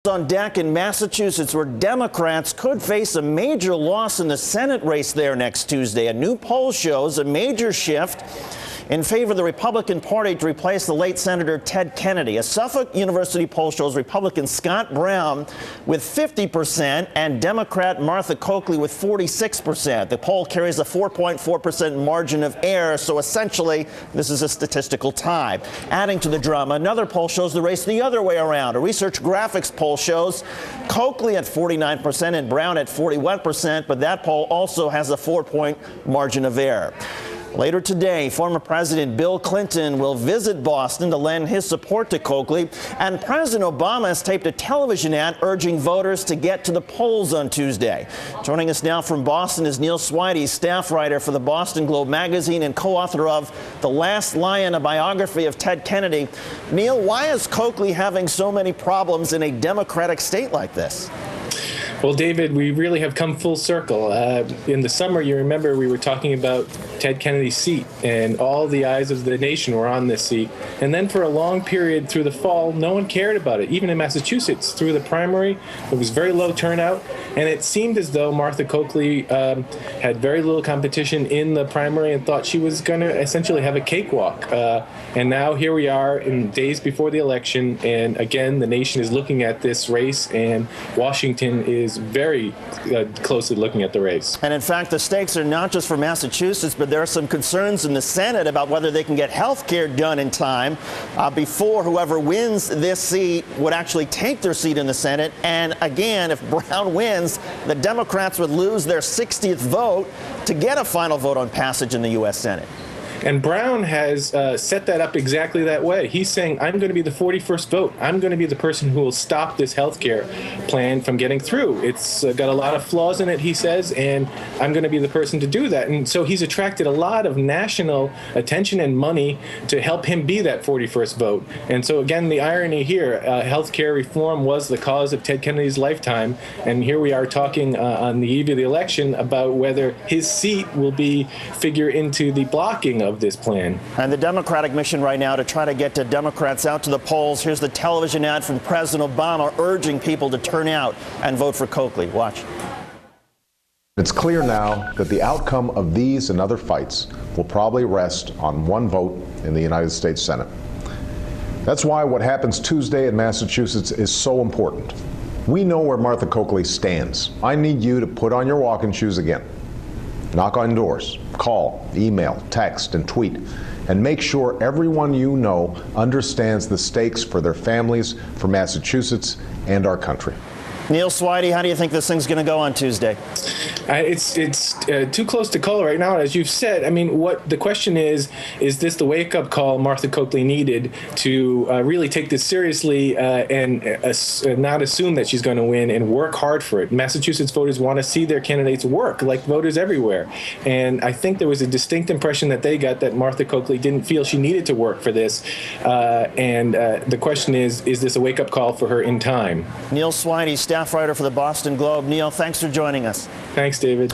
On deck in Massachusetts, where Democrats could face a major loss in the Senate race there next Tuesday. A new poll shows a major shift in favor of the Republican Party to replace the late Senator Ted Kennedy. A Suffolk University poll shows Republican Scott Brown with 50% and Democrat Martha Coakley with 46%. The poll carries a 4.4% margin of error, so essentially this is a statistical tie. Adding to the drama, another poll shows the race the other way around. A Research Graphics poll shows Coakley at 49% and Brown at 41%, but that poll also has a 4-point margin of error. Later today, former President Bill Clinton will visit Boston to lend his support to Coakley, and President Obama has taped a television ad urging voters to get to the polls on Tuesday. Joining us now from Boston is Neil Swidey, staff writer for the Boston Globe magazine and co-author of The Last Lion, a biography of Ted Kennedy. Neil, why is Coakley having so many problems in a Democratic state like this? Well, David, we really have come full circle. In the summer, you remember we were talking about Ted Kennedy's seat, and all the eyes of the nation were on this seat. And then for a long period through the fall, no one cared about it. Even in Massachusetts, through the primary, it was very low turnout. And it seemed as though Martha Coakley had very little competition in the primary and thought she was going to essentially have a cakewalk. And now here we are in days before the election. And again, the nation is looking at this race, and Washington is very closely looking at the race. And in fact, the stakes are not just for Massachusetts, but there are some concerns in the Senate about whether they can get health care done in time before whoever wins this seat would actually take their seat in the Senate. And again, if Brown wins, the Democrats would lose their 60th vote to get a final vote on passage in the U.S. Senate. And Brown has set that up exactly that way. He's saying, I'm going to be the 41st vote. I'm going to be the person who will stop this health care plan from getting through. It's got a lot of flaws in it, he says, and I'm going to be the person to do that. And so he's attracted a lot of national attention and money to help him be that 41st vote. And so, again, the irony here, health care reform was the cause of Ted Kennedy's lifetime. And here we are talking on the eve of the election about whether his seat will figure into the blocking of this plan. And the Democratic mission right now to try to get Democrats out to the polls. Here's the television ad from President Obama urging people to turn out and vote for Coakley. Watch. It's clear now that the outcome of these and other fights will probably rest on one vote in the United States Senate. That's why what happens Tuesday in Massachusetts is so important. We know where Martha Coakley stands. I need you to put on your walking shoes again. Knock on doors, call, email, text, and tweet, and make sure everyone you know understands the stakes for their families, for Massachusetts, and our country. Neil Swidey, how do you think this thing's going to go on Tuesday? It's too close to call right now, as you've said. I mean, what the question is this the wake-up call Martha Coakley needed to really take this seriously and not assume that she's going to win and work hard for it? Massachusetts voters want to see their candidates work, like voters everywhere. And I think there was a distinct impression that they got that Martha Coakley didn't feel she needed to work for this. And the question is this a wake-up call for her in time? Neil Swidey, staff writer for the Boston Globe. Neil, thanks for joining us. Thanks, David.